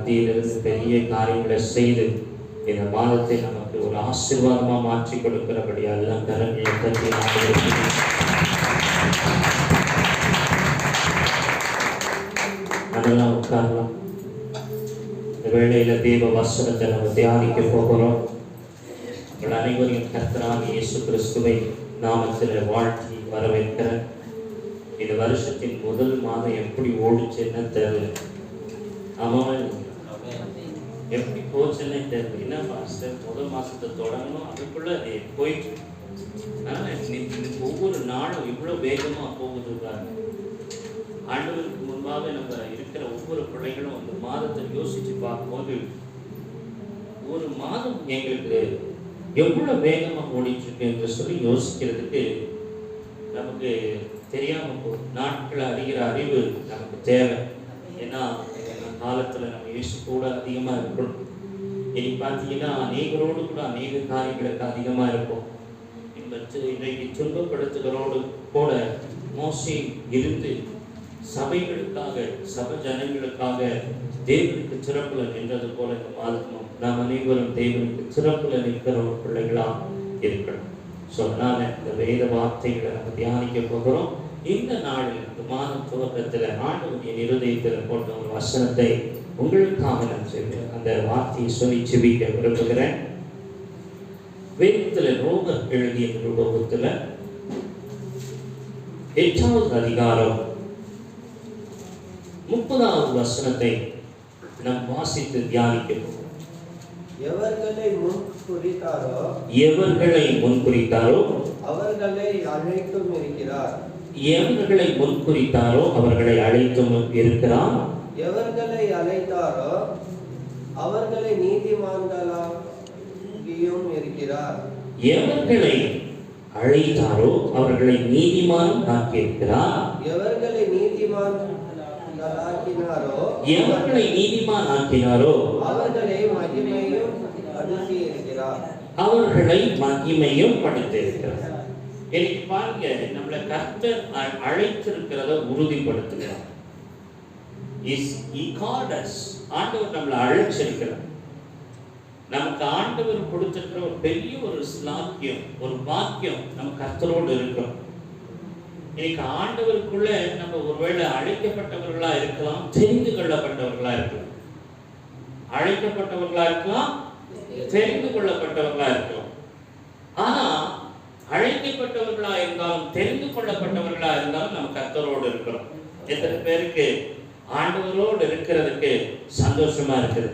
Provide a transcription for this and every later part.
மத்தியிலிருந்து பெரிய காரியங்களை செய்து இந்த மாதத்தை நமக்கு ஒரு ஆசீர்வாதமா மாற்றி கொடுக்கிறபடி எல்லாம் கரங்களை தட்டி அதெல்லாம் உட்காரலாம். இந்த வேளையில தேவ வசனத்தை நம்ம தியானிக்க போகிறோம். உங்கள் அனைவரையும் கர்த்தராகிய இயேசு கிறிஸ்துவை நாமத்தில் வாழ்த்தி வரவேற்கிறேன். இந்த வருஷத்தின் முதல் மாதம் எப்படி ஓடிச்சுன்னு தெரியல. ஆமாம், எப்படி போச்சுன்னே தெரியல. என்ன மாஸ்டர் முதல் மாசத்தை தொடங்கணும், அதுக்குள்ள அது போயிட்டு ஒவ்வொரு நாளும் இவ்வளோ வேகமாக போகுதுதான். ஆண்டவருக்கு முன்பாக நம்ம இருக்கிற ஒவ்வொரு பிள்ளைகளும் அந்த மாதத்தை யோசிச்சு பார்க்கும்போது ஒரு மாதம் எங்களுக்கு எவ்வளவு வேகமாக ஓடிட்டு இருக்கு என்று சொல்லி யோசிக்கிறதுக்கு நமக்கு தெரியாம போகும். நாட்களை அறிகிற அறிவு நமக்கு தேவை. ஏன்னா காலத்துல நம்ம இயேசு கூட அதிகமா இருக்கணும். இனி பார்த்தீங்கன்னா அநேகரோடு கூட அநேக காரியங்களுக்கு அதிகமா இருக்கும். இன்றைக்கு துன்பப்படுத்துகிறோடு கூட மோசே இருந்து சபைகளுக்காக சபை ஜனங்களுக்காக தேவனுக்கு சிறப்புல நின்றது போல இந்த மாதமும் நாம் அனைவரும் தேவனுக்கு சிறப்புல நிற்கிற ஒரு பிள்ளைகளா இருக்கணும். ஸோ அதனால இந்த வேத வார்த்தைகளை நம்ம தியானிக்க போகிறோம். இந்த நாளில் இந்த மாதம் துவக்கத்தில் ஆண்டவருடைய இருதயத்தில் போட்ட ஒரு வசனத்தை உங்களுக்காக நான் சொல்றேன். அந்த வார்த்தையை சொல்லி செபிக்க விரும்புகிறேன். வேதத்தில் ரோமர் எழுதிய நிருபத்தில் 8வது அதிகாரம் 30வது வசனத்தை நாம் வாசித்து தியானிக்க போகிறோம். எவர்களை முன் குறித்தாரோ அவர்களை அழைத்தும் இருக்கிறார். எவர்களை முன் குறித்தாரோ அவர்களை அழைத்தும் இருக்கிறார். எவர்களை அழைத்தாரோ அவர்களை நீதிமான்களாகியும் இருக்கிறார். எவர்களை அழைத்தாரோ அவர்களை நீதிமான் ஆக்கியிருக்கிறார். எவர்களை நீதிமான் எவர்களை நீதிமான் ஆக்கினாரோ அவர்களை மகிமையும் படுத்தியிருக்கிறார். அவர்களை மகிமையும் படுத்தியிருக்கிறார். எனக்கு பாருங்க, நம்மளை கர்த்தர் அழைத்திருக்கிறத உறுதிப்படுத்துகிறார். ஆண்டவர் நம்மளை அழைச்சிருக்கிறார். நமக்கு ஆண்டவர் கொடுத்திருக்கிற ஒரு பெரிய ஒரு ஸ்லாக்கியம், ஒரு பாக்கியம் நம்ம கர்த்தரோடு இருக்கிறோம். இன்னைக்கு ஆண்டவருக்குள்ள நம்ம ஒருவேளை அழைக்கப்பட்டவர்களா இருக்கலாம், தெரிந்து கொள்ளப்பட்டவர்களா இருக்கலாம். அழைக்கப்பட்டவர்களா இருக்கலாம், தெரிந்து கொள்ளப்பட்டவர்களா இருக்கலாம். ஆனா அழைக்கப்பட்டவர்களா இருந்தாலும் தெரிந்து கொள்ளப்பட்டவர்களா இருந்தாலும் நம்ம கர்த்தரோடு இருக்கிறோம். எத்தனை பேருக்கு ஆண்டவரோடு இருக்கிறதுக்கு சந்தோஷமா இருக்குது?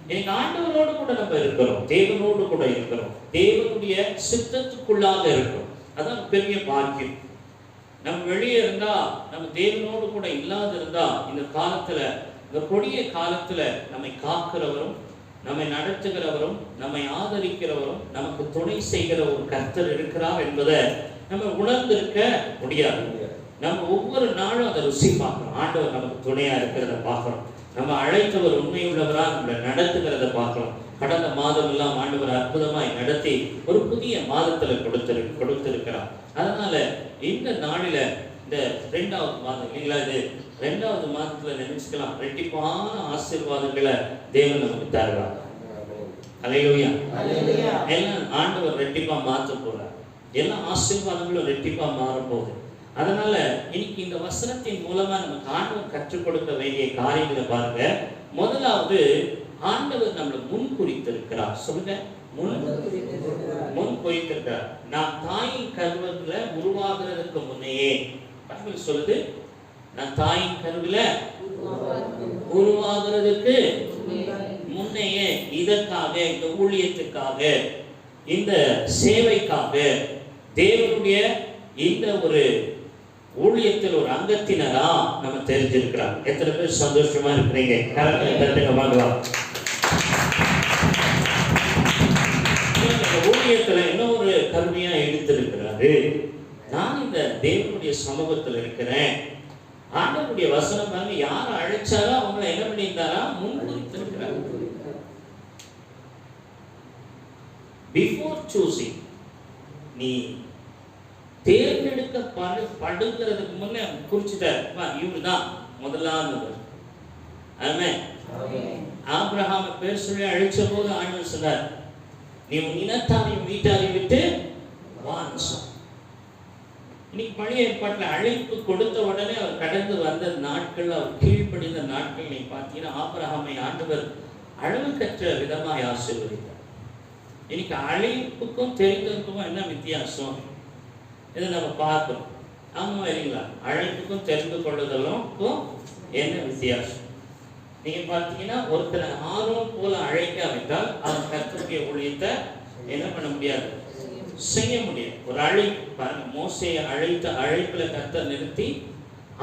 இன்னைக்கு ஆண்டவரோடு கூட நம்ம இருக்கிறோம், தேவனோடு கூட இருக்கிறோம், தேவனுடைய சித்தத்துக்குள்ளாக இருக்கிறோம். அதான் பெரிய பாக்கியம். நம்ம வெளியே இருந்தா, நம்ம தேவனோடு கூட இல்லாத இருந்தா, இந்த காலத்துல, இந்த கொடிய காலத்துல நம்மை காக்கிறவரும் நம்மை நடத்துகிறவரும் நம்மை ஆதரிக்கிறவரும் நமக்கு துணை செய்கிற ஒரு கர்த்தர் இருக்கிறார் என்பதை நம்ம உணர்ந்திருக்க முடியாது. நம்ம ஒவ்வொரு நாளும் அதை ருசி பார்க்கிறோம். ஆண்டவர் நமக்கு துணையா இருக்கிறத பார்க்கிறோம். நம்ம அழைத்தவர் உண்மையுள்ளவரா நம்மளை நடத்துகிறத பார்க்கிறோம். கடந்த மாதம் எல்லாம் ஆண்டவர் அற்புதமாய் நடத்தி ஒரு புதிய மாதத்துல கொடுத்திருக்கிறார். அதனால இந்த நாளில இந்த 2வது மாதம் இல்லைங்களா, இது 2வது மாதத்துல நினைச்சுக்கலாம், ரெட்டிப்பான ஆசீர்வாதங்களை தேவன் நமக்கு தருவார். அல்லேலூயா. எல்லாம் ஆண்டவர் ரெட்டிப்பா மாற்ற போறார். எல்லா ஆசீர்வாதங்களும் ரெட்டிப்பா மாற போகுது. அதனால இன்னைக்கு இந்த வசனத்தின் மூலமா நமக்கு ஆண்டவர் கற்றுக் கொடுக்க வேண்டிய காரியங்களை பாருங்க. முதலாவது, ஆண்டவர் நம்மளை முன் குறித்திருக்கிறார். சொல்லுங்க, முன் குறித்திருக்கிறார். நான் தாயின் கருவில உருவாகிறதுக்கு முன்னையே, பைபிள் சொல்லுது, நான் தாயின் கருவில உருவாகிறதுக்கு முன்னையே இதற்காக, இந்த ஊழியத்துக்காக, இந்த சேவைக்காக, தேவனுடைய இந்த ஒரு ஊழியத்தில் ஒரு அங்கத்தினரா நம்ம தெரிஞ்சிருக்கிறார். எத்தனை பேர் சந்தோஷமா இருக்கிறீங்க? கரங்களை தட்டுங்க பார்க்கலாம். ஊழியத்துல இன்னொரு கருமையா எடுத்திருக்கிறாரு. நான் இந்த தேவனுடைய சமூகத்தில் இருக்கிறேன். ஆண்டவருடைய வசனம் பாருங்க, யாரை அழைச்சாரோ அவங்களை என்ன பண்ணியிருந்தாரா? முன்குறித்திருக்கிறார். பிஃபோர் சூசிங், நீ தேர்ந்தெடுக்கப்படுகிறதுக்கு முன்ன குறிச்சிட்டார், இவரு தான் முதலாவது. ஆபிரகாம் பேர் சொல்லி அழைச்ச போது ஆண்டவர் சொன்னார், நீ உன் இனத்தாரையும் வீட்டாரையும் விட்டு வான்னு சொன்னார். இன்னைக்கு பழைய ஏற்பாட்டில் அழைப்பு கொடுத்த உடனே அவர் கடந்து வந்த நாட்கள், அவர் கீழ்ப்படிந்த நாட்கள் நீ பார்த்தீங்கன்னா ஆபிரகாமை ஆண்டவர் அளவுக்கற்ற விதமாய் ஆசீர்வதித்தார். இன்னைக்கு அழைப்புக்கும் தெரிந்ததுக்கும் என்ன வித்தியாசம்? இதை நம்ம பார்க்கிறோம். ஆமா இல்லைங்களா? அழைப்புக்கும் தெரிந்து கொள்ளுதலுக்கும் என்ன வித்தியாசம்? நீங்க பார்த்தீங்கன்னா ஒருத்தரை ஆர்வம் போல அழைக்காவிட்டால் அவன் கர்த்தருடைய ஊழியத்தை என்ன பண்ண முடியாது, செய்ய முடியாது. ஒரு அழைப்பு பாருங்க, மோசையை அழைத்த அழைப்புல கர்த்தர் நிறுத்தி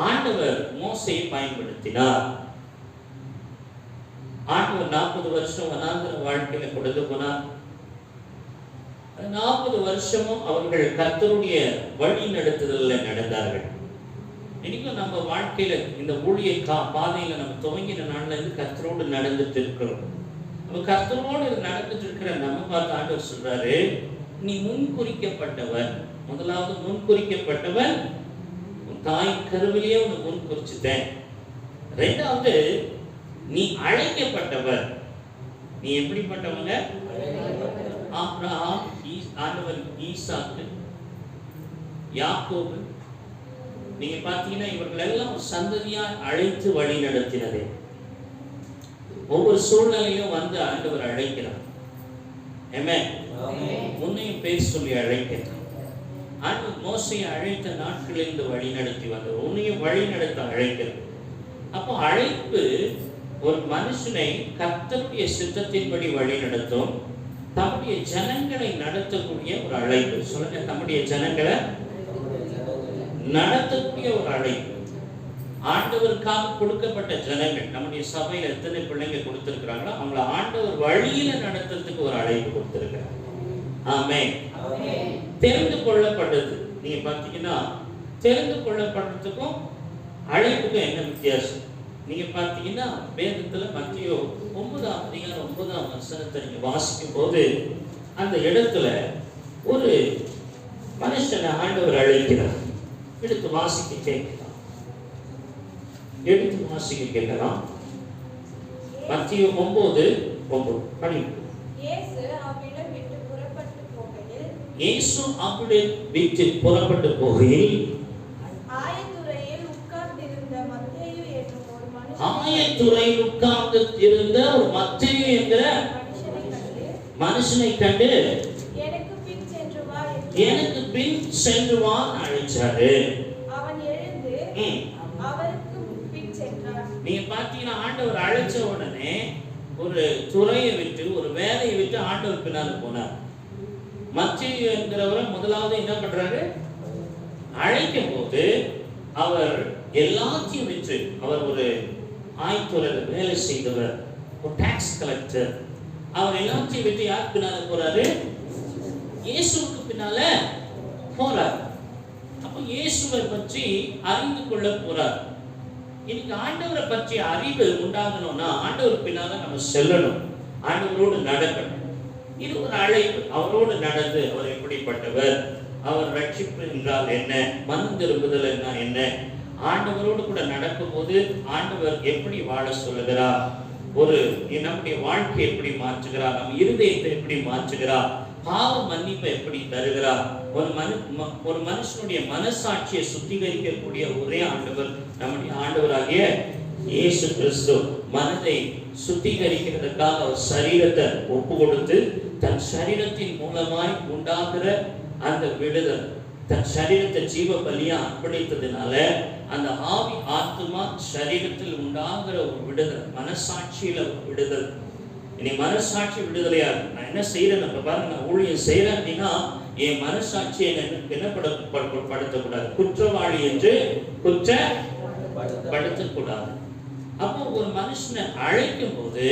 ஆண்டவர் மோசையை பயன்படுத்தினார். ஆண்டவர் 40 வருஷம் வனாந்தர வாழ்க்கையில கொடுத்து போனார். 40 வருஷமும் அவர்கள் கர்த்தருடைய வழி நடத்துதலில் நடந்தார்கள். இன்னைக்கும் நம்ம வாழ்க்கையில இந்த ஊழிய பாதையில நம்ம துவங்கின நாள்ல இருந்து கர்த்தரோடு நடந்துட்டு இருக்கிறோம். நம்ம கர்த்தரோடு நடந்துட்டு இருக்கிற நம்ம பார்த்து ஆண்டவர் சொல்றாரு, நீ முன்குறிக்கப்பட்டவன். முதலாவது முன்குறிக்கப்பட்டவன், உன் தாய் கருவிலேயே உன்னை முன்குறிச்சுட்டேன். ரெண்டாவது நீ அழைக்கப்பட்டவர். நீ எப்படிப்பட்டவங்க? ஆபிரகாம், ஆண்டவர் ஈசாக்கு, யாக்கோபு, நீங்க பார்த்தீங்கன்னா இவர்கள் எல்லாம் ஒரு சந்ததியா அழைத்து வழி நடத்தினதே. ஒவ்வொரு சூழ்நிலையும் வந்து ஆண்டவர் அழைக்கிறார். ஆமென். உன்னையும் பேர் சொல்லி அழைக்கிறார். ஆண்டவர் மோசையை அழைத்த நாட்களிலிருந்து வழி நடத்தி வந்தார். உன்னையும் வழி நடத்த அழைக்கிறார். அப்போ அழைப்பு ஒரு மனுஷனை கர்த்தருடைய சித்தத்தின்படி வழி நடத்தும், தம்முடைய ஜனங்களை நடத்தக்கூடிய ஒரு அழைப்பு. சொல்லுங்க, தம்முடைய ஜனங்களை நடத்தக்கூடிய ஒரு அழைப்பு. ஆண்டவருக்காக கொடுக்கப்பட்ட ஜனங்கள், நம்முடைய சபையில எத்தனை பிள்ளைங்க கொடுத்திருக்கிறாங்களோ அவங்கள ஆண்டவர் வழியில நடத்துறதுக்கு ஒரு அழைப்பு கொடுத்திருக்கிறார். ஆமென். தெரிந்து கொள்ளப்பட்டது. நீங்க பார்த்தீங்கன்னா தெரிந்து கொள்ளப்படுறதுக்கும் அழைப்புக்கும் என்ன வித்தியாசம்? நீங்க பார்த்தீங்கன்னா வேதத்துல மத்தேயு 9:9 நீங்க வாசிக்கும் போது அந்த இடத்துல ஒரு மனுஷனை ஆண்டவர் அழைக்கிறார். எடுத்து வாசிக்க கேட்கலாம். மத்தேயு 9:9 படி. இயேசு அவ்விடம் விட்டு புறப்பட்டு போகையில் ஆயத்துறையில் உட்கார்ந்து இருந்த ஒரு மத்தேயு என்கிற மனுஷனை கண்டு எனக்கு பின் சென்று வா அழைச்சாரு. அவன் எழுந்து அவருக்கு பின் சென்றார். நீங்க பாத்தீங்கன்னா ஆண்டவர் அழைச்ச உடனே ஒரு துறையை விட்டு ஒரு வேலையை விட்டு ஆண்டவர் பின்னால போனார். மத்தேயு என்கிறவரை முதலாவது என்ன பண்றாரு? அழைக்கும் போது அவர் எல்லாத்தையும் விட்டு, அவர் ஒரு ஆயத்துறையில் வேலை செய்தவர், ஒரு டாக்ஸ் கலெக்டர், அவர் எல்லாத்தையும் விட்டு யார் பின்னால போறாரு? இயேசுவுக்கு பின்னால போறார். அப்போ இயேசுவை பற்றி அறிந்து கொள்ள போறார். இன்னைக்கு ஆண்டவரை பற்றி அறிவு உண்டாகணும்னா ஆண்டவர் பின்னால நம்ம செல்லணும், ஆண்டவரோடு நடக்கணும். இது ஒரு அழைப்பு. அவரோடு நடந்து அவர் எப்படிப்பட்டவர், அவர் ரட்சிப்பு என்றால் என்ன, மனம் திரும்புதல் என்ன, ஆண்டவரோடு கூட நடக்கும் போது ஆண்டவர் எப்படி வாழ சொல்லுகிறார், ஒரு நம்முடைய வாழ்க்கை எப்படி மாற்றுகிறார், நம் இருதயத்தை எப்படி மாற்றுகிறார், பாவ மன்னிப்பை எப்படி தருகிறார். ஒரு மனுஷனுடைய மனசாட்சியை சுத்திகரிக்கக்கூடிய ஒரே ஆண்டவர் நம்முடைய ஆண்டவராகிய இயேசு கிறிஸ்து. மனதை சுத்திகரிக்கிறதுக்காக அவர் சரீரத்தை ஒப்பு கொடுத்து தன் சரீரத்தின் மூலமாய் உண்டாகிற அந்த விடுதல், தன் சரீரத்தை ஜீவ பலியா அர்ப்பணித்ததுனால அந்த ஆவி ஆத்மா சரீரத்தில் உண்டாகிற ஒரு விடுதல், மனசாட்சியில ஒரு விடுதல். இனி மனசாட்சி விடுதலையா நான் என்ன செய்யறேன், நம்ம பாருங்க, நான் ஊழியம் செய்யறேன் அப்படின்னா என் மனசாட்சியை என்ன படுத்தக்கூடாது, குற்றவாளி என்று குற்றப்படுத்தக்கூடாது. அப்போ ஒரு மனுஷனை அழைக்கும் போது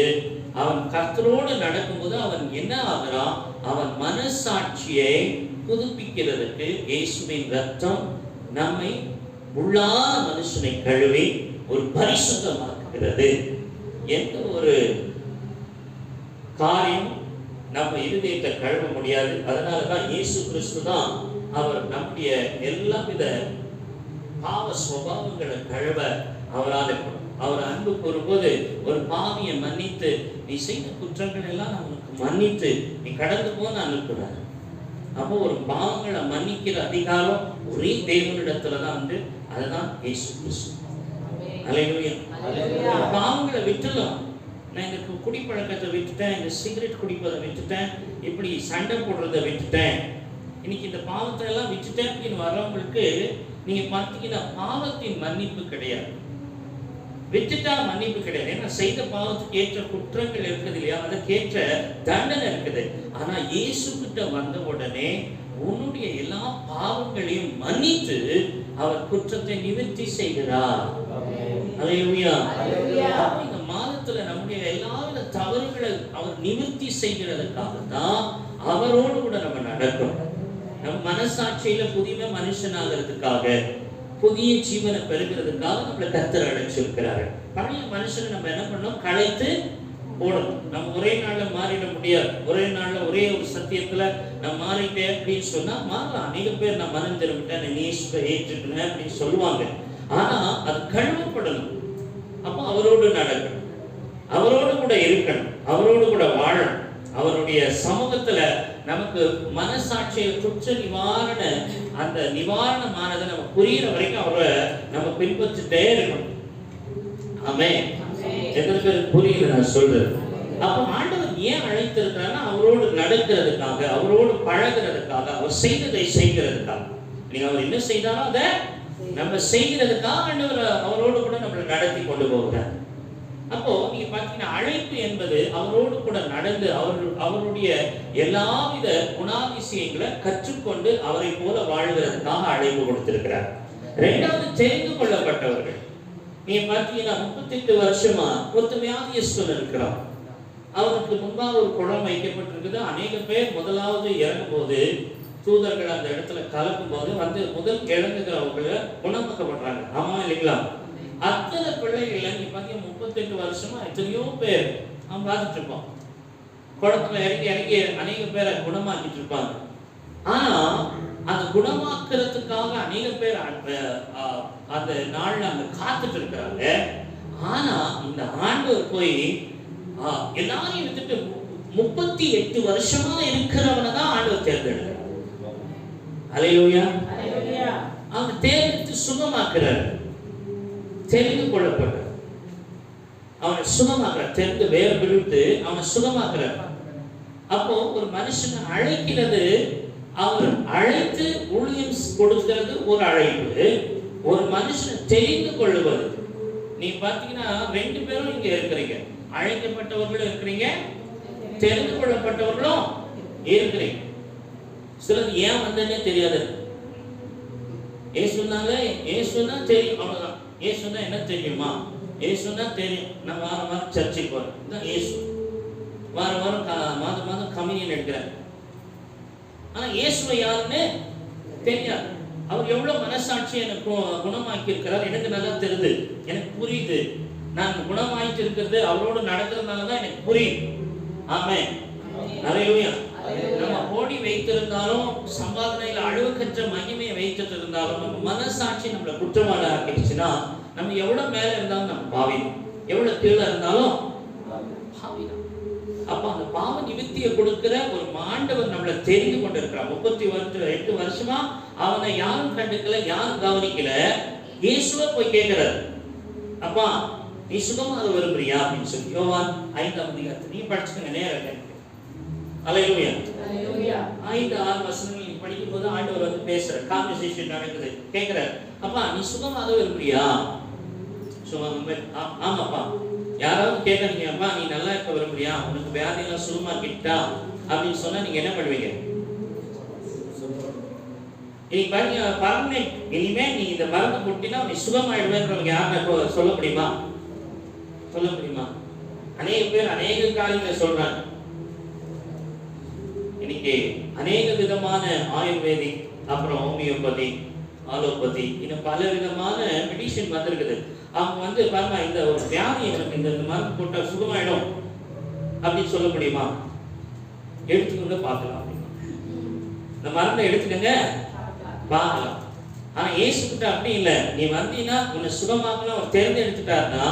அவன் கர்த்தரோடு நடக்கும்போது அவன் என்ன ஆகிறான், அவன் மனசாட்சியை புதுப்பிக்கிறதுக்கு இயேசுவின் ரத்தம் நம்மை உள்ளான மனுஷனை கழுவி ஒரு பரிசுத்தமாக்குகிறது. எந்த ஒரு காரியம் நம்ம இருதயத்தை கழுவ முடியாது. அதனாலதான் இயேசு கிறிஸ்து தான் அவர் நம்முடைய எல்லா வித பாவ சுபாவங்களை கழுவ அவரால் அவர் அன்பு கூறும்போது ஒரு பாவியை மன்னித்து நீ செய்த குற்றங்கள் எல்லாம் நான் உனக்கு மன்னித்து நீ கடந்து போன்னு அனுப்புறாரு. அப்போ ஒரு பாவங்களை மன்னிக்கிற அதிகாரம் ஒரே தேவனிடத்துலதான் உண்டு. அதுதான் இயேசு கிறிஸ்து. அல்லேலூயா. பாவங்களை விட்டுலாம். நான் இந்த குடிப்பழக்கத்தை விட்டுட்டேன், இந்த சிகரெட் குடிப்பதை விட்டுட்டேன், இப்படி சண்டை போடுறதை விட்டுட்டேன், இன்னைக்கு இந்த பாவத்தை எல்லாம் விட்டுட்டேன் அப்படின்னு வரவங்களுக்கு நீங்க பார்த்தீங்கன்னா பாவத்தின் மன்னிப்பு கிடையாது, விட்டுட்டா மன்னிப்பு கிடையாது. ஏன்னா செய்த பாவத்துக்கு ஏற்ற குற்றங்கள் இருக்குது இல்லையா, அதற்கேற்ற தண்டனை இருக்குது. ஆனா இயேசு கிட்ட வந்த உடனே உன்னுடைய எல்லா பாவங்களையும் மன்னித்து அவர் குற்றத்தை நிவர்த்தி செய்கிறார். அல்லேலூயா. இந்த மாதத்துல நம்முடைய எல்லாவித தவறுகளை அவர் நிவர்த்தி செய்கிறதுக்காக தான் அவரோடு கூட நம்ம நடக்கிறோம். நம்ம மனசாட்சியில புதிய மனுஷனாகிறதுக்காக, புதிய ஜீவனை பெறுகிறதுக்காக நம்மளை கர்த்தர் அழைச்சிருக்கிறாரு. பழைய மனுஷனை நம்ம என்ன பண்ணோம், களைத்து போடணும். நம்ம ஒரே நாள்ல மாறிட முடியாது. ஒரே நாள்ல ஒரே ஒரு சத்தியத்துல நான் மாறிட்டேன் அப்படின்னு சொன்னா மாறலாம். அநேக பேர் நான் மனம் திரும்பிட்டேன், நீ ஏற்றுக்கிறேன் அப்படின்னு சொல்லுவாங்க. ஆனா அது கழுவப்படணும். அப்போ அவரோடு நடக்கணும், அவரோடு கூட இருக்கணும், அவரோடு கூட வாழணும். அவருடைய சமூகத்துல நமக்கு மனசாட்சியில் குற்ற நிவாரண அந்த நிவாரணமானதை நம்ம புரியுற வரைக்கும் அவரை நம்ம பின்பற்றிட்டே இருக்கணும். ஆமென். எத்தனை பேருக்கு புரியுது நான் சொல்றது? அப்ப ஆண்டவர் ஏன் அழைத்திருக்கிறார்னா அவரோடு நடக்கிறதுக்காக, அவரோடு பழகிறதுக்காக, அவர் செய்ததை செய்கிறதுக்காக. நீங்க அவர் என்ன செய்தாலும் அதை நம்ம செய்கிறதுக்காக ஆண்டவர் அவரோடு கூட நம்மளை நடத்தி கொண்டு போகிறார். அப்போ நீங்க பாத்தீங்கன்னா அழைப்பு என்பது அவரோடு கூட நடந்து அவருடைய எல்லாவித குணாதிசயங்களை கற்றுக்கொண்டு அவரை போல வாழ்கிறதுக்காக அழைப்பு கொடுத்திருக்கிறார். இரண்டாவது, தெரிந்து கொள்ளப்பட்டவர்கள். நீங்க பாத்தீங்கன்னா 38 வருஷமா ஒருத்த வியாதியஸ்தன் இருக்கிறான். அவனுக்கு முன்பாக ஒரு குடம் வைக்கப்பட்டிருக்குது. அநேக பேர் முதலாவது இறங்கும் போது தூதர்கள் அந்த இடத்துல கலக்கும் போது வந்து முதல் இறங்குகிறவங்களை குணமாக்கப்படுறாங்க. ஆமா இல்லைங்களா? அத்தனை பிள்ளைகளை நீ பாத்தீங்கன்னா 38 வருஷமா எத்தனையோ பேர் அவன் பார்த்துட்டு இருப்பான். குளத்துல இறங்கி இறங்கி அநேக பேரை குணமாக்கிட்டு இருப்பாங்க. ஆனா அந்த குணமாக்குறதுக்காக அநேக பேர் அந்த நாள்ல அங்க காத்துட்டு இருக்கிறாங்க. ஆனா இந்த ஆண்டவர் போய் எல்லாரையும் விட்டுட்டு 38 வருஷமா இருக்கிறவனை தான் ஆண்டவர் தேர்ந்தெடுக்கிறார். அல்லேலூயா. அவன் தேர்ந்தெடுத்து சுகமாக்குறார். தெரிந்து கொள்ளப்பட்ட அவனை சுகமாக்குறார். தெரிந்து வேற பிடித்து அவனை சுகமாக்குறார். அப்போ ஒரு மனுஷனை அழைக்கிறது, அவர் அழைத்து ஊழியம் கொடுக்கிறது ஒரு அழைப்பு. ஒரு மனுஷனை தெரிந்து கொள்ளுவது. நீ பாத்தீங்கன்னா 2 பேரும் இங்க இருக்கிறீங்க. அழைக்கப்பட்டவர்களும் இருக்கிறீங்க, தெரிந்து கொள்ளப்பட்டவர்களும் இருக்கிறீங்க. சிலது ஏன் வந்தேன்னே தெரியாது. ஏசுனாலே ஏசுனா தெரியும், அவ்வளவுதான். ஏசுனா என்ன தெரியுமா? ஏசுனா தெரியும். நான் வாரம் வாரம் சர்ச்சைக்கு போறேன், இதான் ஏசு. வாரம் வாரம் மாதம் மாதம் கம்யூனியன் எடுக்கிறேன். ஆனா இயேசுவை யாருன்னு தெரியாது. அவர் எவ்வளவு மனசாட்சி எனக்கு குணமாக்கி இருக்கிறார் எனக்கு நல்லா தெரியுது, எனக்கு புரியுது. நான் குணமாயிட்டு இருக்கிறது அவரோடு நடக்கிறதுனாலதான் எனக்கு புரியுது. ஆமென். அல்லேலூயா. நம்ம கோடி வைத்திருந்தாலும், சம்பாதனையில அழுவக்கற்ற மகிமையை வைத்துட்டு இருந்தாலும், நம்ம மனசாட்சி நம்மளை குற்றவாளி ஆக்கிடுச்சுன்னா நம்ம எவ்வளவு மேல இருந்தாலும் நம்ம பாவிடும், எவ்வளவு கீழே இருந்தாலும் பாவிடும். அப்ப அந்த பாவ நிவர்த்தியை கொடுக்கிற ஒரு ஆண்டவர் நம்மளை தெரிந்து கொண்டிருக்கிறார். 38 வருஷமா அவனை யாரும் கண்டுக்கல, யாரும் கவனிக்கல. இயேசுவை போய் கேட்கிறார், அப்பா நீ சுகமாக விரும்புறியா அப்படின்னு சொல்லி. யோவான் 5ஆம் அதிகாரத்தை நீ படிச்சுக்கங்க, நேரம். அல்லேலூயா. 5-6 வசனங்கள் நீ படிக்கும் போது ஆண்டவர் வந்து பேசுற கான்வர்சேஷன் நடக்குது. கேட்கிறார், அப்பா நீ சுகமாக விரும்புறியா? ஆமாப்பா. யாராவது கேட்கறீங்க, அப்பா நீ நல்லா இருக்க விரும்புறியா, உனக்கு வியாதியெல்லாம் சுகமாக்கிட்டா அப்படின்னு சொன்னா நீங்க என்ன பண்ணுவீங்க? இன்னைக்கு பாருங்க, பர்மனென்ட். இனிமே நீ இந்த மருந்து போட்டினா நீ சுகமாயிடுவேன்றவங்க யாருன்னா சொல்ல முடியுமா? சொல்ல முடியுமா? அநேக பேர் அநேக காரியங்களை சொல்றாங்க. இன்னைக்கு அநேக விதமான ஆயுர்வேதிக், அப்புறம் ஹோமியோபதி, ஆலோபதி, இன்னும் பல விதமான மெடிசன் வந்திருக்குது. அவங்க வந்து பாருங்க, இந்த ஒரு வியாதி எனக்கு இந்த மருந்து போட்டா சுகமாயிடும் அப்படின்னு சொல்ல முடியுமா? எடுத்துக்கோங்க பார்க்கலாம். இந்த மருந்தை எடுத்துக்கங்க பார்க்கலாம். ஆனா இயேசுகிட்ட அப்படி இல்லை. நீ வந்தீங்கன்னா உன்னை சுகமாக்கலாம் அவர் தேர்ந்தெடுத்துட்டாருன்னா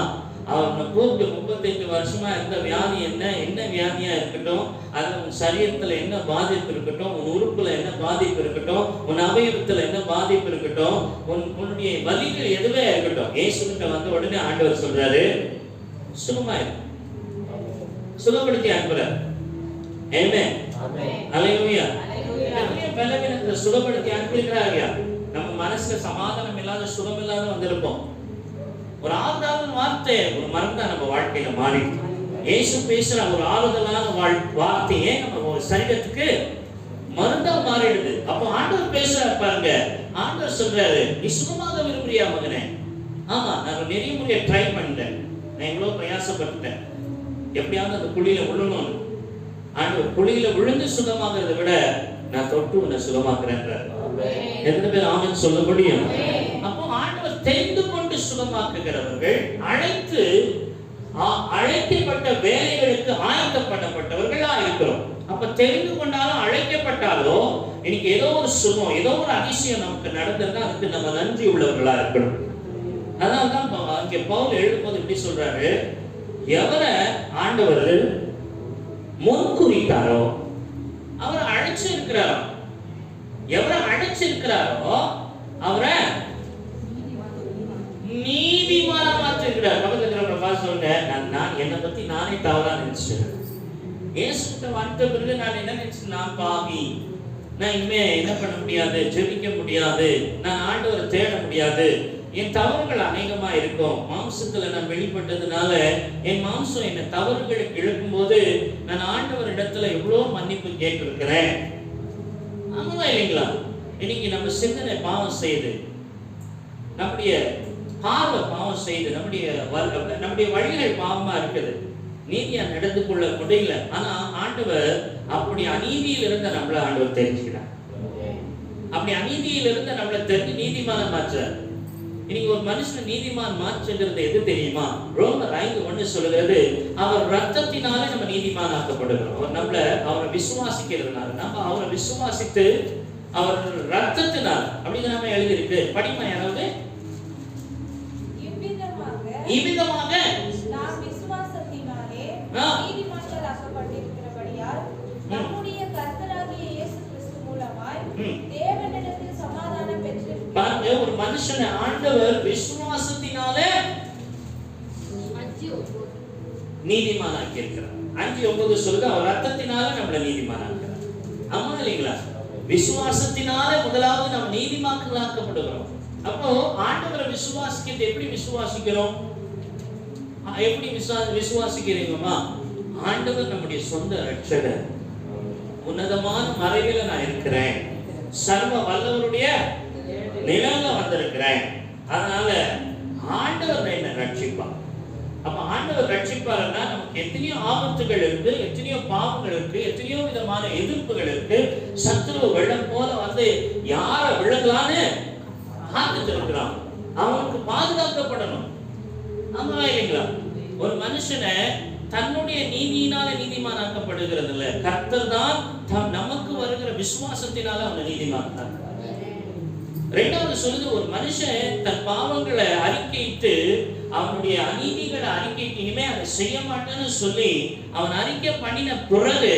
அவர் உன்னை கூப்பிட்டு 35 வருஷமா இருந்த வியாதி என்ன வியாதியா இருக்கட்டும், அது உன் சரீரத்துல என்ன பாதிப்பு இருக்கட்டும், உன் உறுப்புல என்ன பாதிப்பு இருக்கட்டும், உன் அவயவத்துல என்ன பாதிப்பு இருக்கட்டும், உன்னுடைய வலிகள் எதுவே இருக்கட்டும், இயேசுகிட்ட வந்த உடனே ஆண்டவர் சொல்றாரு சுகமாயிரு, சுகப்படுத்தி அனுப்புறாரு. ஆமென். அல்லேலூயா. நிறைய பலவீனத்தை சுகப்படுத்தி அனுப்பியிருக்கிறாங்க. நம்ம மனசுல சமாதானம் இல்லாத சுகம் இல்லாத வந்திருப்போம். ஒரு ஆறுதலான வார்த்தை ஒரு மருந்தா நம்ம வாழ்க்கையில மாறி இயேசு பேசுற ஒரு ஆறுதலான வார்த்தையே நம்ம ஒரு சரீரத்துக்கு மருந்தா மாறிடுது. அப்போ ஆண்டவர் பேசுறாரு பாருங்க. ஆண்டவர் சொல்றாரு, நீ சுகமாக விரும்புறியா மகனே? ஆமா, நான் நிறைய முறையை ட்ரை பண்ணிட்டேன், நான் எவ்வளவு பிரயாசப்பட்டுட்டேன், எப்படியாவது அந்த குழியில விழணும்னு. ஆண்டவர் குழியில விழுந்து சுகமாகிறத விட நான் தொட்டு உன்னை சுகமாக்குறேன்றார். எத்தனை பேர் ஆமென் சொல்ல முடியும்? அப்போ ஆண்டவர் தெரிந்து கொண்டு சுகமாக்குகிறவர்கள், அழைக்கப்பட்ட வேலைகளுக்கு ஆயத்தப்படப்பட்டவர்களா இருக்கிறோம். அப்ப தெரிந்து கொண்டாலும் அழைக்கப்பட்டாலோ இன்னைக்கு ஏதோ ஒரு சுகம், ஏதோ ஒரு அதிசயம் நமக்கு நடந்ததுன்னா அதுக்கு நம்ம நன்றி உள்ளவர்களா இருக்கணும். அதனால்தான் அங்கே பவுல் எழுதும்போது இப்படி சொல்றாரு, எவரை ஆண்டவர் முன்குறித்தாரோ அவரை அழைச்சிருக்கிறாரோ, எவரை அழைச்சிருக்கிறாரோ அவரை நீதிமானா மாற்றிருக்கிறார். பக்கத்துல பார்த்து சொன்னேன், நான் என்னை பத்தி நானே தவறா நினைச்சேன். இயேசுகிட்ட வந்த பிறகு நான் என்ன நினைச்சேன், நான் பாவி, நான் இனிமே என்ன பண்ண முடியாது, ஜெபிக்க முடியாது, நான் ஆண்டவரை தேட முடியாது, என் தவறுகள் அநேகமா இருக்கும், மாம்சத்துல நான் வெளிப்பட்டதுனால என் மாம்சம் என்ன தவறுகளுக்கு இழுக்கும் போது நான் ஆண்டவர் இடத்துல எவ்வளவு மன்னிப்பு கேட்டிருக்கிறேன். ஆமா இல்லைங்களா? இன்னைக்கு நம்ம சிந்தனை பாவம் செய்து, நம்முடைய பார்வை பாவம் செய்து, நம்முடைய வழிகள் பாவமா இருக்குது, நீதியா நடந்து கொள்ள முடியல. ஆனா ஆண்டவர் அப்படி அநீதியில் இருந்த நம்மள ஆண்டவர் தெரிஞ்சுக்கிறார். அப்படி அநீதியில் இருந்த நம்மளை தெரிஞ்சு நீதிமான மாற்றார். இன்னைக்கு ஒரு மனுஷன் நீதிமான் மாற்றுகிறது எது தெரியுமா? ரோமர் 5:1 சொல்லுகிறது, அவர் ரத்தத்தினாலே நம்ம நீதிமான் ஆக்கப்படுகிறோம். அவரை விசுவாசிக்கிறதுனால, நம்ம அவரை விசுவாசித்து அவர் ரத்தத்தினால், அப்படின்னு நம்ம எழுதியிருக்கு. படிமா யாராவது? இவ்விதமாக நாம் விசுவாசத்தினாலே நீதிமான்களாக்கப்பட்டிருக்கிறபடியால் நம்முடைய கர்த்தராகிய இயேசு கிறிஸ்து மூலமாய் தேவனிடத்தில் சமாதானம் பெற்றிருக்கிறோம். பாருங்க, ஒரு மனுஷனை ஆண்டவர் விசுவாசத்தினாலே நீதிமானாக்கி இருக்கிறார். 5:9 சொல்லுது, அவர் ரத்தத்தினால நம்மளை நீதிமானாக்கிறார். ஆமா இல்லைங்களா? விசுவாசத்தினாலே முதலாவது நம்ம நீதிமான்களாக்கப்படுகிறோம். அப்போ ஆண்டவரை விசுவாசிக்கிறது எப்படி விசுவாசிக்கிறோம்? எப்படி விசுவாசிக்கிறீங்கம்மா? ஆண்டவர் நம்முடைய சொந்த ரட்சகர், உன்னதமான மறைவில நான் இருக்கிறேன், சர்வ வல்லவருடைய நிழல்ல வந்திருக்கிறேன், அதனால ஆண்டவர் என்ன ரட்சிப்பார். அப்ப ஆண்டவர் ரட்சிப்பாருன்னா நமக்கு எத்தனையோ ஆபத்துகள் இருக்கு, எத்தனையோ பாவங்கள் இருக்கு, எத்தனையோ விதமான எதிர்ப்புகள் இருக்கு. சத்துரு வெள்ளம் போல வந்து யார விழுங்கலான்னு காத்துட்டு இருக்கிறான், அவனுக்கு பாதுகாக்கப்படணும். ஆமா இல்லைங்களா? ஒரு மனுஷனை தன்னுடைய நீதியினால நீதிமானாக்கப்படுகிறது இல்ல, கர்த்தர் தான் நமக்கு வருகிற விசுவாசத்தினால அவனை நீதிமானாக்கிறார். இரண்டாவது சொல்லுது, ஒரு மனுஷன் தன் பாவங்களை அறிக்கையிட்டு, அவனுடைய அநீதிகளை அறிக்கையிட்டு இனிமே அதை செய்ய மாட்டேன்னு சொல்லி அவன் அறிக்கை பண்ணின பிறகு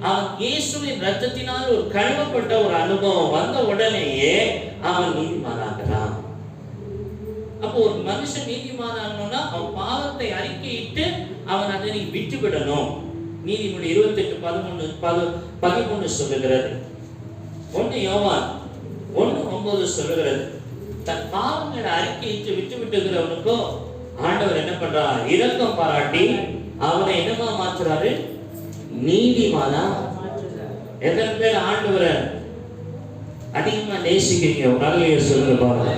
அவன் இயேசுவின் ரத்தத்தினால் ஒரு கழுவப்பட்ட ஒரு அனுபவம் வந்த உடனேயே அவன் நீதிமானாகிறான். அப்போ ஒரு மனுஷன் நீதிமானாகணும்னா அவன் பாவத்தை அறிக்கையிட்டு அவன் அதை விட்டு விடணும். நீதிமொழி 28:11 சொல்லுகிறது. 1 யோவான் 1:9 சொல்லுகிறது, தன் பாவங்களை அறிக்கையிட்டு விட்டு விட்டுகிறவனுக்கோ ஆண்டவர் என்ன பண்றார்? இரக்கம் பாராட்டி அவனை என்னமா மாற்றுறாரு? நீதிமானா. எத்தனை பேர் ஆண்டவரை அதிகமா நேசிக்கிறீங்க? ஒரு சொல்லுங்க பாருங்க.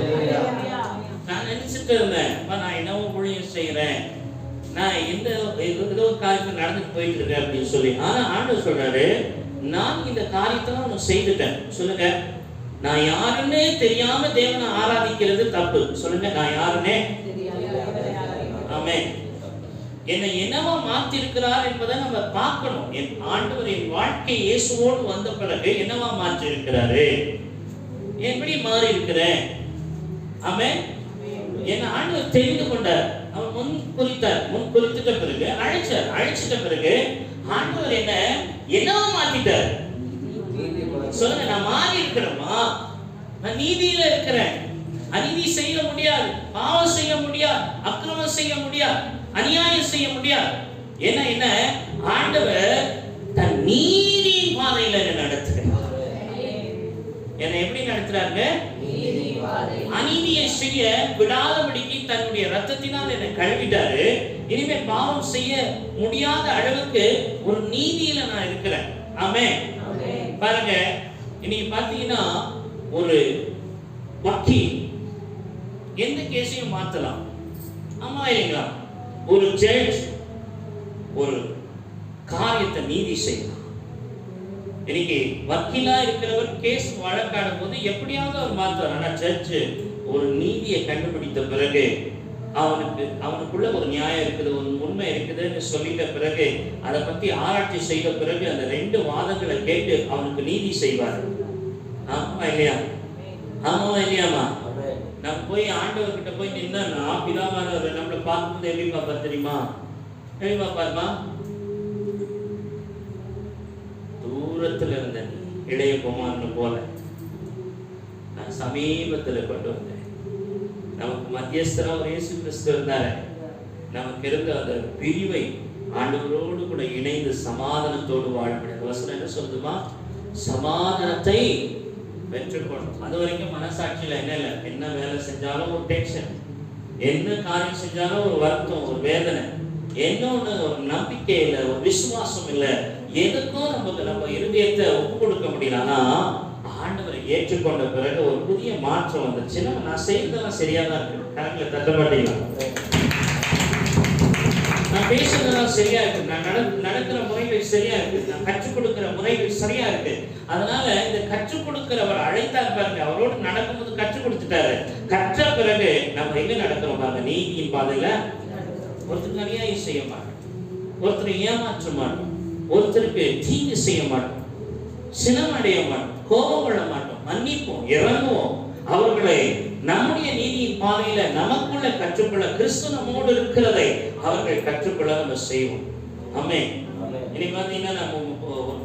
நான் நினைச்சிட்டு இருந்தேன், நான் என்னவோ ஊழியம் செய்யறேன், நான் ஏதோ காரியத்தில் நடந்துட்டு போயிட்டு இருக்கேன் அப்படின்னு சொல்லி. ஆனா ஆண்டவர் சொல்றாரு, நான் இந்த காரியத்தெல்லாம் உனக்கு செய்துட்டேன். சொல்லுங்க, நான் யாருன்னே தெரியாம தேவனை ஆராதிக்கிறது தப்பு. சொல்லுங்க, நான் யாருன்னே. ஆமென். என்னை என்னவா மாத்தி இருக்கிறார் என்பதை நம்ம பார்க்கணும். என் ஆண்டவரின் வாழ்க்கை இயேசுவோடு வந்த பிறகு என்னவா மாற்றி இருக்கிறாரு, எப்படி மாறி இருக்கிறேன், ஆமென். என்ன ஆண்டவர் தெரிந்து கொண்டார். அவர் முன் குறித்துட்ட பிறகு அழைச்சிட்ட பிறகு ஆண்டவர் என்னவா மாத்திட்டார்? சொல்லுங்க, நான் மாறி இருக்கிறேமா? நான் நீதியில இருக்கிறேன். அநீதி செய்ய முடியாது, பாவம் செய்ய முடியாது, அக்கிரமம் செய்ய முடியாது, அநியாயம் செய்ய முடியாது. என்ன ஆண்டவர் தன் நீதியின் பாதையில என்ன நடத்துகிறார்? என்ன எப்படி நடத்துறாங்க? அநீதியை செய்ய விடாதபடிக்கு தன்னுடைய ரத்தத்தினால் என்னை கழுவிட்டாரு. இனிமே பாவம் செய்ய முடியாத அளவுக்கு ஒரு நீதியில நான் இருக்கிறேன். ஆமென். பாருங்க, இன்னைக்கு பாத்தீங்கன்னா ஒரு வக்கீல் எந்த கேஸையும் மாத்தலாம். ஆமா இல்லைங்களா? ஒரு ஜட்ஜ் ஒரு காரியத்தை நீதி செய்யலாம். இன்னைக்கு வக்கீலா இருக்கிறவர் கேஸ் வழக்காடும் போது எப்படியாவது அவர் மாத்துவார். ஆனா ஜட்ஜ் ஒரு நீதியை கண்டுபிடித்த பிறகு அவனுக்குள்ள ஒரு நியாயம் இருக்குது, ஒரு உண்மை இருக்குதுன்னு சொல்லிட்ட பிறகு அதை பத்தி ஆராய்ச்சி செய்த பிறகு அந்த ரெண்டு வாதங்களை கேட்டு அவனுக்கு நீதி செய்வார். ஆமா இல்லையா? ஆமாவா இல்லையாமா? நம்ம போய் ஆண்டவர்கிட்ட போய் நின்னா பிதாவானவர் நம்மளை பார்க்கும்போது எப்படி பார்ப்பார் தெரியுமா? எப்படி பார்ப்பாருமா? தூரத்துல இருந்த இளைய குமாரன் போல நான் சமீபத்துல கொண்டு வந்தேன். நமக்கு மத்தியஸ்தரா ஒரு இயேசு கிறிஸ்து இருந்தாரு. நமக்கு இருந்த அந்த பிரிவை ஆண்டவரோடு கூட இணைந்து சமாதானத்தோடு வாழ்படி. வசனம் என்ன சொல்லுமா? சமாதானத்தை பெற்றுக்கொள்ளும். அது வரைக்கும் மனசாட்சியில என்ன வேலை செஞ்சாலும் ஒரு டென்ஷன், என்ன காரியம் செஞ்சாலும் ஒரு வருத்தம், ஒரு வேதனை, என்னொன்னு ஒரு நம்பிக்கை இல்லை, ஒரு விசுவாசம் இல்லை. எதுக்கும் நம்ம இருதயத்தை ஒப்பு கொடுக்க முடியல. ஆனா ஆண்டவரை ஏற்றுக்கொண்ட பிறகு ஒரு புதிய மாற்றம் வந்துச்சு. நான் செய்யறதெல்லாம் சரியா தான் இருக்கு. கணக்குல தட்ட மாட்டீங்களா? நான் பேசுறதெல்லாம் சரியா இருக்கு, நான் நடக்கிற முறைகள் சரியா இருக்கு, நான் கற்றுக் கொடுக்கிற முறைகள் சரியா இருக்கு. அதனால இந்த கற்றுக் கொடுக்கிறவர் அழைத்தார் பாருங்க, அவரோடு நடக்கும்போது கற்றுக் கொடுத்துட்டாரு. கற்ற பிறகு நம்ம எங்க நடக்கிறோம் பாருங்க? நீதியின் பாதையில. ஒருத்தருக்கு அநியாயம் செய்ய மாட்டோம், ஒருத்தரை ஏமாற்ற மாட்டோம், ஒருத்தருக்கு தீங்கு செய்ய மாட்டோம், சினம் அடைய மாட்டோம், கோபம் கொள்ள மாட்டோம், மன்னிப்போம், இறங்குவோம். அவர்களை நம்முடைய நீதியின் பாதையில நமக்குள்ள கற்றுக்கொள்ள, கிறிஸ்து நம்மோடு இருக்கிறதை அவர்கள் கற்றுக்கொள்ள நம்ம செய்வோம். ஆமென். இன்னைக்கு பாத்தீங்கன்னா நம்ம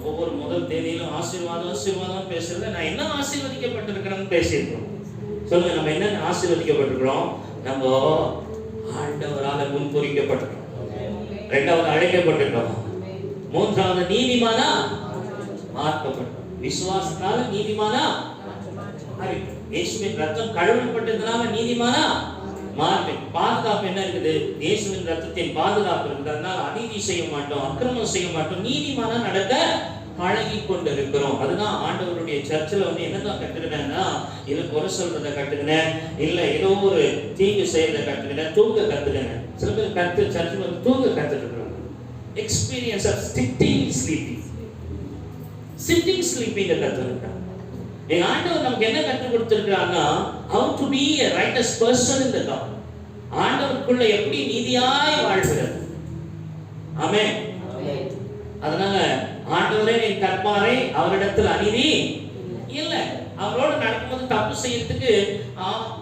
ஒவ்வொரு முதல் தேதியிலும் ஆசீர்வாதம் பேசுறது. நான் என்ன ஆசீர்வதிக்கப்பட்டிருக்கிறேன்னு பேசியிருக்கிறோம். சொல்லுங்க, நம்ம என்ன ஆசீர்வதிக்கப்பட்டிருக்கிறோம்? நம்ம ஆண்டவரால் முன்குறிக்கப்பட்டிருக்கிறோம். இரண்டாவது அழைக்கப்பட்டிருக்கிறோம். மூன்றாவது நீதிமானா மாற்றப்பட்டோம். விசுவாசத்தால நீதிமானா இயேசுவின் ரத்தம் கழுவப்பட்டதுனால நீதிமானா மாற்றேன். பாதுகாப்பு என்ன இருக்குது? இயேசுவின் ரத்தத்தின் பாதுகாப்பு இருக்குது. அதனால அநீதி செய்ய மாட்டோம், அக்கிரமம் செய்ய மாட்டோம், நீதிமானா நடக்க பழகி கொண்டு இருக்கிறோம். அதுதான் ஆண்டவருடைய சர்ச்சில் என்னதான் கற்றுக்கினேன்னா, இல்ல குறை சொல்றதை கற்றுக்கினேன், இல்ல ஏதோ ஒரு தீங்கு செய்யறதை கற்றுக்கினேன், தூங்க கற்றுக்கினேன். சில பேர் சர்ச்சில் தூங்க கற்றுக்கிறாங்க. எக்ஸ்பீரியன்ஸ் ஆஃப் சிட்டிங் ஸ்லீப்பிங் கற்றுக்கிட்டாங்க. எங்க ஆண்டவர் நமக்கு என்ன கற்றுக் கொடுத்திருக்கிறாங்கன்னா, how to be a righteous person in the God. ஆண்டவருக்குள்ள எப்படி நீதியாய் வாழ்கிறது. ஆமென். அதனால ஆண்டவரே நீ கற்பாரே, அவரிடத்தில் அநீதி இல்லை. அவரோட நடக்கும்போது தப்பு செய்யறதுக்கு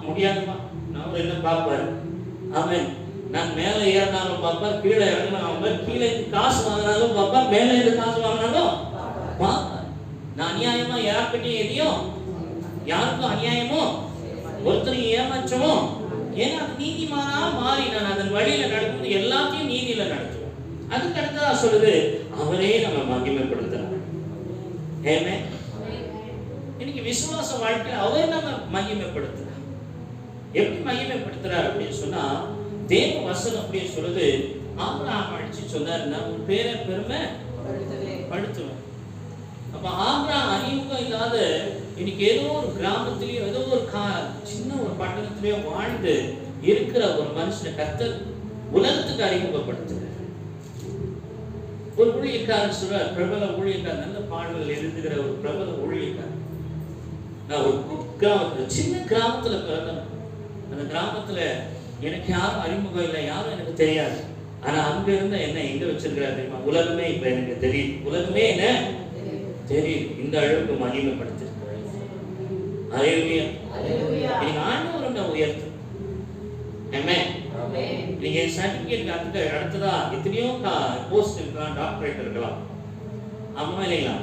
முடியாதுமா. நான் என்ன பார்ப்பாரு? ஆமென். நான் மேல ஏறினாலும் பார்ப்பார், கீழே இறங்கினாலும், கீழே காசு வாங்கினாலும் பார்ப்பார், மேல இருந்து காசு வாங்கினாலும் பார்ப்பார். நான் அநியாயமா யாருக்கிட்டையும் எதையும் யாருக்கும் அநியாயமோ ஒருத்தரையும் ஏமாற்றமோ, ஏன்னா அது நீதிமானா மாறி நான் அதன் வழியில நடக்கும்போது எல்லாத்தையும் நீதியில நடத்துவோம். அதுக்கு அடுத்ததா சொல்லுது, அவரே நம்ம மகிமைப்படுத்துறார். ஆமென். இன்னைக்கு விசுவாச வாழ்க்கையில அவரே நம்ம மகிமைப்படுத்துறார். எப்படி மகிமைப்படுத்துறார் அப்படின்னு சொன்னா, தேவ வசனம் அப்படியே சொல்லுது, ஆபிரகாம் அழைச்சு சொன்னார், நான் உன் பேரை பெருமை படுத்துவேன். அப்ப ஆபிரகாம் அறிமுகம் இல்லாத இன்னைக்கு ஏதோ ஒரு கிராமத்திலேயோ ஏதோ ஒரு சின்ன ஒரு பட்டணத்திலேயோ வாழ்ந்து இருக்கிற ஒரு மனுஷனை கர்த்தர் உலகத்துக்கு அறிமுகப்படுத்துறார். ஒரு ஊழியக்காரர் சொல்றார், பிரபல ஊழியக்காரர், நல்ல பாடல்கள் எழுதுகிற ஒரு பிரபல ஊழியக்காரர். நான் ஒரு கிராமத்துல, சின்ன கிராமத்துல பிறந்தேன். அந்த கிராமத்துல எனக்கு யாரும் அறிமுகம் இல்லை, யாரும் எனக்கு தெரியாது. ஆனா அங்க இருந்த என்ன எங்க வச்சிருக்கிறார் தெரியுமா? உலகமே இப்ப எனக்கு தெரியும். உலகமே என்ன தெரியும். இந்த அளவுக்கு மகிமைப்படுத்திருக்கிறார். ஹல்லேலூயா. ஹல்லேலூயா. நீங்க ஆண்டவர் உன்னை உயர்த்தும். ஆமென். நீங்க சர்டிபிகேட் அடுத்ததா எத்தனையோ போஸ்ட் இருக்கலாம், டாக்டரேட் இருக்கலாம். ஆமா இல்லைங்களா?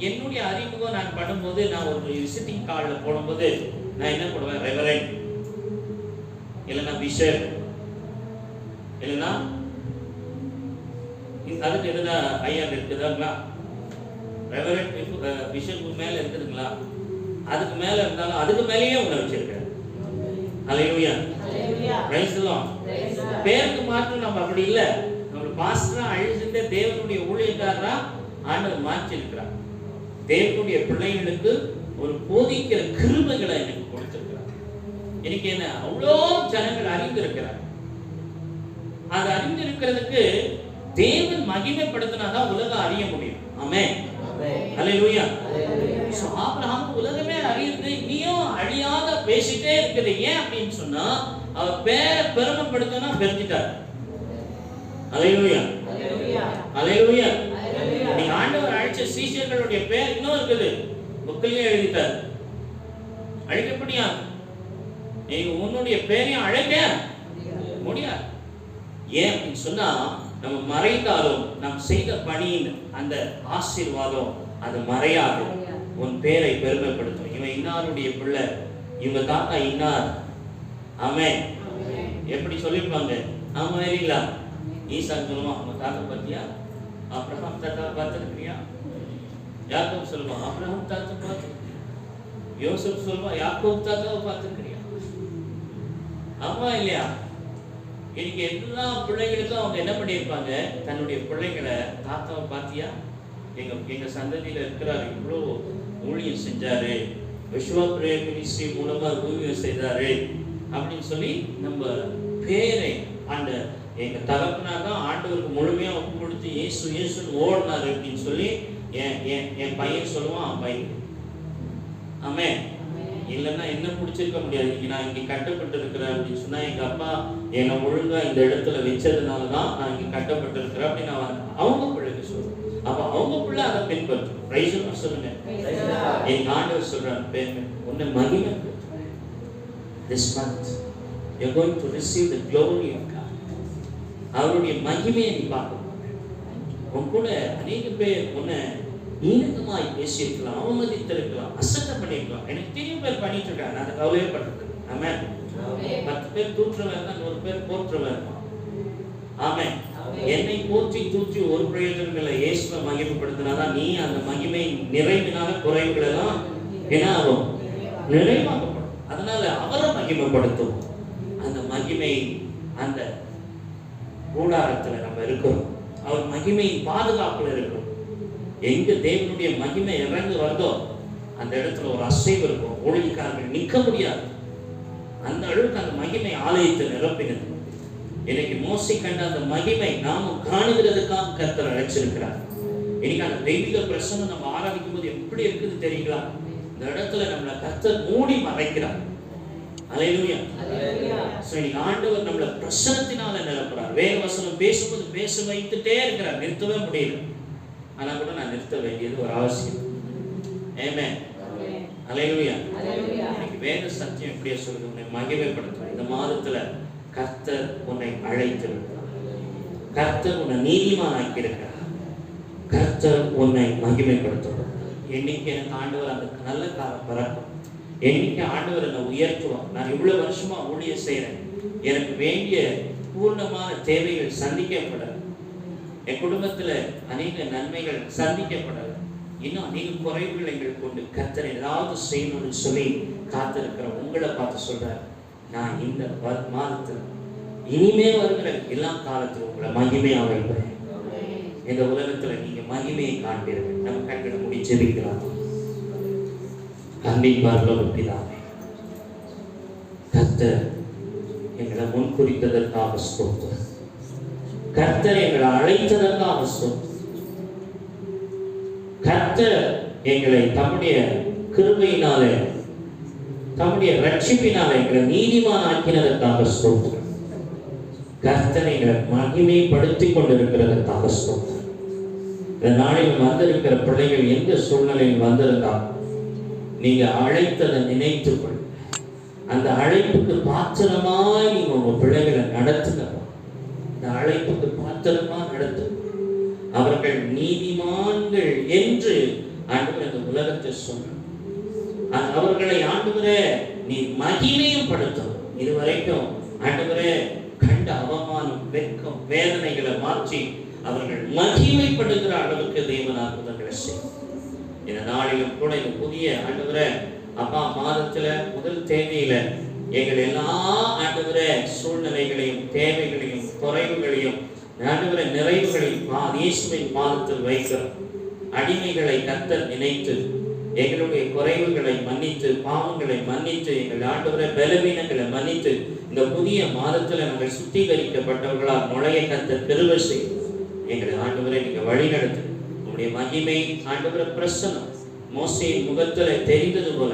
என்னுடைய அறிமுகம் நான் பண்ணும்போது, நான் ஒரு விசிட்டிங் கார்டுல போடும்போது நான் என்ன போடுவேன்? ரெவரண்ட், இல்லைன்னா பிஷப், இல்லைன்னா அதுக்கு எதுனா ஐயர் இருக்குதுங்களா? ரெவரண்ட் பிஷப் மேல இருக்குதுங்களா? அதுக்கு மேல இருந்தாலும் அதுக்கு மேலேயே உன்னை வச்சிருக்கேன். ஹல்லேலூயா. Praise the Lord. பேருக்கு மாற்றம் நம்ம அப்படி இல்லை. நம்ம பாஸ்டரா அழிச்சிட்டு தேவனுடைய ஊழியக்காரரா ஆண்டவர் மாற்றி இருக்கிறார். தேவனுடைய பிள்ளைகளுக்கு ஒரு போதிக்கிற கிருபைகளை எனக்கு கொடுத்திருக்கிறார். எனக்கு என்ன அவ்வளோ ஜனங்கள் அறிந்திருக்கிறார். அது அறிந்திருக்கிறதுக்கு தேவன் மகிமைப்படுத்தினாதான் உலகம் அறிய முடியும். ஆமென். ஹல்லேலூயா. சோ ஆபிரகாம் உலகமே அறியுது, நீயும் அழியாத பேசிட்டே இருக்குது. ஏன் அப்படின்னு சொன்னா அவர் பேரை பெருமைப்படுத்தினா பெருத்திட்டார். ஹல்லேலூயா. ஹல்லேலூயா. நீங்க ஆண்டவர் அழைச்ச சீஷர்களுடைய பேர் இன்னும் இருக்குது, புக்கிலே எழுதிட்டார். அழைக்க முடியாது. நீங்க உன்னுடைய பேரையும் அழைக்க முடியாது. ஏன் அப்படின்னு சொன்னா நம்ம மறைந்தாலும் நாம் செய்த பணியின் அந்த ஆசீர்வாதம் அது மறையாது. உன் பேரை பெருமைப்படுத்தும். இவன் இன்னாருடைய பிள்ளை, இவங்க தாத்தா இன்னார். ஆமென். எப்படி சொல்லிருப்பாங்க? ஆமா இல்லைங்களா? ஈசா சொல்லுவான், அவங்க தாத்தா பத்தியா? அப்ரஹாம் தாத்தா பார்த்துருக்கிறியா? யாக்கோப் சொல்லுவான், அப்ரஹாம் தாத்தா பார்த்து. யோசப் சொல்லுவான், யாக்கோப் தாத்தாவை பார்த்துருக்கிறியா? ஆமா இல்லையா? இன்னைக்கு எல்லா பிள்ளைகளுக்கும் அவங்க என்ன பண்ணியிருப்பாங்க? தன்னுடைய பிள்ளைகளை, தாத்தாவை பார்த்தியா? எங்க சந்ததியில இருக்கிறாரு, இவ்வளோ ஊழியம் செஞ்சாரு, விஸ்வா பிரேயர் மினிஸ்ட்ரி மூலமா ஊழியம் செய்தாரு அப்படின்னு சொல்லி நம்ம பேரை அந்த எங்க தகப்பனார் தான் ஆண்டவருக்கு முழுமையா ஒப்பு கொடுத்து இயேசு இயேசுன்னு ஓடினாரு அப்படின்னு சொல்லி என் பையன் சொல்லுவான். அவன் பையன் ஆமென். இல்லைன்னா என்ன பிடிச்சிருக்க முடியாது. இன்னைக்கு நான் இங்கே கட்டப்பட்டு இருக்கிறேன் அப்படின்னு சொன்னா எங்க அப்பா என்னை ஒழுங்கா இந்த இடத்துல வச்சதுனாலதான் நான் இங்க கட்டப்பட்டு இருக்கிறேன் அப்படின்னு அவங்க பிள்ளைக்கு சொல்றேன். அப்ப அவங்க பிள்ளை அதை பின்பற்றும். பிரைஸ் சொல்லுங்க. எங்க ஆண்டவர் சொல்றாங்க, பேர் உன்னை மகிமை. This month you're going to receive the glory of God. அவருடைய மகிமையை நீ பார்க்க போற. உன் கூட அநேக பேர் உன்னை ஈனமாய் பேசியிருக்கலாம், அவமதித்திருக்கலாம், அசட்டை பண்ணிருக்கலாம். எனக்கு தெரியும் பேர் பண்ணிட்டு இருக்காங்க, அதை கவலையே பண்றது. ஆமென். 10 பேர் தூற்றுவன் இருந்தா 100 பேர் போற்றுவன் இருப்பான். ஆமென். என்னை போற்றி தூற்றி ஒரு பிரயோஜனங்களை இயேசுவை மகிமைப்படுத்தினாதான் நீ அந்த மகிமை நிறைவினால குறைவுகள் எல்லாம் என்ன ஆகும்? நிறைவாகப்படும். அதனால அவரை மகிமைப்படுத்தும். அந்த மகிமை அந்த கூடாரத்துல நம்ம இருக்கிறோம். அவர் மகிமையின் பாதுகாப்புல இருக்கிறோம். எங்க தேவனுடைய மகிமை இறந்து வருதோ அந்த இடத்துல ஒரு அசைவு இருக்கும். ஊழியக்காரர்கள் நிற்க முடியாது. அந்த அளவுக்கு அந்த மகிமை ஆலயத்தை நிரப்பினது. இன்னைக்கு மோசை கண்ட அந்த மகிமை நாமும் காணுகிறதுக்காக கர்த்தர் அழைச்சிருக்கிறார். இன்னைக்கு அந்த தெய்வீக பிரசன்னம் நம்ம ஆராதிக்கும் போது எப்படி இருக்குது தெரியுங்களா? இந்த இடத்துல நம்மளை கர்த்தர் மூடி மறைக்கிறார். ஹல்லேலூயா. சோ இன்னைக்கு ஆண்டவர் நம்மளை பிரசன்னத்தினால நிரப்புறார். வேத வசனம் பேசும்போது பேச வைத்துட்டே இருக்கிறார், நிறுத்தவே முடியல. ஆனா கூட நான் நிறுத்த வேண்டியது ஒரு அவசியம். ஆமென். ஹல்லேலூயா. இன்னைக்கு வேத சத்தியம் எப்படியே சொல்லுது? உன்னை மகிமைப்படுத்துறார். இந்த மாதத்துல கர்த்தர் உன்னை அழைத்திருக்கிறார். கர்த்தர் உன்னை நீதிமான் ஆக்கியிருக்கிறார். கர்த்தர் உன்னை மகிமைப்படுத்துவார். என்னைக்கு எனக்கு ஆண்டவர் அந்த நல்ல காலம் பிறக்கும், என்னைக்கு ஆண்டவர் என்னை உயர்த்துவார். நான் இவ்வளவு வருஷமா ஊழியம் செய்யறேன், எனக்கு வேண்டிய பூர்ணமான தேவைகள் சந்திக்கப்படல, என் குடும்பத்துல அநேக நன்மைகள் சந்திக்கப்படல, இன்னும் அநேக குறைவுகள் எங்களுக்கு கொண்டு கர்த்தர் ஏதாவது செய்யணும்னு சொல்லி காத்திருக்கிற உங்களை பார்த்து சொல்றார், நான் இந்த மாதத்துல இனிமே வருகிற எல்லா காலத்திலும் உங்களை மகிமையா வைப்பேன். இந்த உலகத்துல நீங்க மகிமையை காண்பீர்கள். நம்ம கண்களை மூடி ஜெபிக்கலாம். அன்பின் பரலோக பிதாவே, கர்த்தர் எங்களை முன் குறித்ததற்காக ஸ்தோத்திரம். கர்த்தர் எங்களை அழைத்ததற்காக ஸ்தோத்திரம். கர்த்தர் எங்களை தம்முடைய கிருபையினாலே தம்முடைய ரட்சிப்பினாலே எங்களை நீதிமான் ஆக்கினதற்காக ஸ்தோத்திரம். கர்த்தர் எங்களை மகிமைப்படுத்திக் கொண்டிருக்கிறதற்காக ஸ்தோத்திரம். இந்த நாளில் வந்திருக்கிற பிள்ளைகள் எந்த சூழ்நிலையில் வந்திருந்தால் நீங்க அழைத்ததை நினைத்துக் கொள். அந்த அழைப்புக்கு பாத்திரமாய் நீங்க உங்க பிள்ளைகளை நடத்துங்க. அந்த அழைப்புக்கு பாத்திரமா நடத்து. அவர்கள் நீதிமான்கள் என்று ஆண்டவர் இந்த உலகத்தை சொன்னார். அவர்களை ஆண்டவரே நீ மகிமையும் படுத்தும். இதுவரைக்கும் ஆண்டவரே கண்ட அவமானம், வெட்கம், வேதனைகளை மாற்றி அவர்கள் மகிமைப்படுகிற அளவுக்கு தேவன் அற்புதங்களை செய்யும். இந்த நாளிலும் கூட இந்த புதிய ஆண்டவரே அப்பா மாதத்துல முதல் தேதியில எங்கள் எல்லா ஆண்டவரே சூழ்நிலைகளையும் தேவைகளையும் குறைவுகளையும் ஆண்டவரே நிறைவுகளையும் இயேசுவின் பாதத்தில் வைக்கிறோம். அடிமைகளை கர்த்தர் நினைத்து எங்களுடைய குறைவுகளை மன்னித்து, பாவங்களை மன்னித்து, எங்கள் ஆண்டவரே பலவீனங்களை மன்னித்து இந்த புதிய மாதத்துல நாங்கள் சுத்திகரிக்கப்பட்டவர்களால் நுழைய கர்த்தர் கிருபை செய்யும். எங்களை ஆண்டவரை நீங்க வழி நடத்து. உங்களுடைய மகிமை ஆண்டவரை பிரசன்னம் மோசேயின் முகத்துல தெரிந்தது போல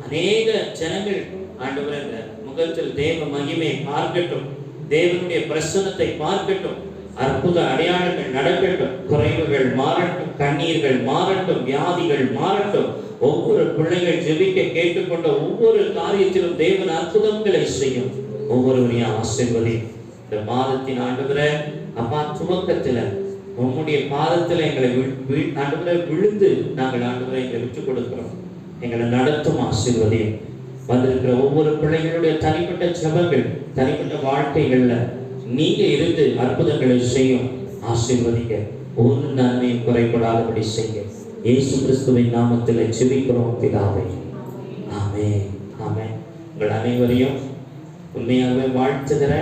அநேக ஜனங்கள் ஆண்டவரை இந்த முகத்தில் தேவ மகிமையை பார்க்கட்டும், தேவனுடைய பிரசன்னத்தை பார்க்கட்டும், அற்புத அடையாளங்கள் நடக்கட்டும், குறைவுகள் மாறட்டும், கண்ணீர்கள் மாறட்டும், வியாதிகள் மாறட்டும். ஒவ்வொரு பிள்ளைகள் ஜெபிக்க கேட்டுக்கொண்ட ஒவ்வொரு காரியத்திலும் தேவன் அற்புதங்களை செய்யும். ஒவ்வொருவரையும் ஆசீர்வதி. இந்த மாதத்தின் ஆண்டவரை அப்பா துவக்கத்துல உம்முடைய பாதத்துல எங்களை ஆண்டவரை விழுந்து நாங்கள் ஆண்டவரை எங்களை விட்டுக் கொடுக்கிறோம். எங்களை நடத்தும் ஆசீர்வதியும். வந்திருக்கிற ஒவ்வொரு பிள்ளைகளுடைய தனிப்பட்ட ஜெபங்கள், தனிப்பட்ட வாழ்க்கைகள்ல நீங்க இருந்து அற்புதங்களை செய்யும். ஆசீர்வதிங்க. ஒரு நன்மையும் குறைபடாதபடி செய்ய இயேசு கிறிஸ்துவின் நாமத்தில் ஜெபிக்கிறோம் பிதாவே. ஆமென், ஆமென். உங்கள் அனைவரையும் உண்மையாகவே வாழ்த்துகிற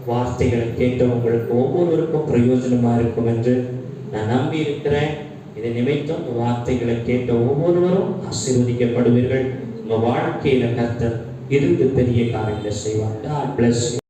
வார்த்தைகளை கேட்ட உங்களுக்கு ஒவ்வொருவருக்கும் பிரயோஜனமா இருக்கும் என்று நான் நம்பி இருக்கிறேன். இதை நிமித்தம் வார்த்தைகளை கேட்ட ஒவ்வொருவரும் ஆசீர்வதிக்கப்படுவீர்கள். உங்க வாழ்க்கையில கர்த்தர் இருந்து பெரிய காரியங்களை செய்வார். God bless you.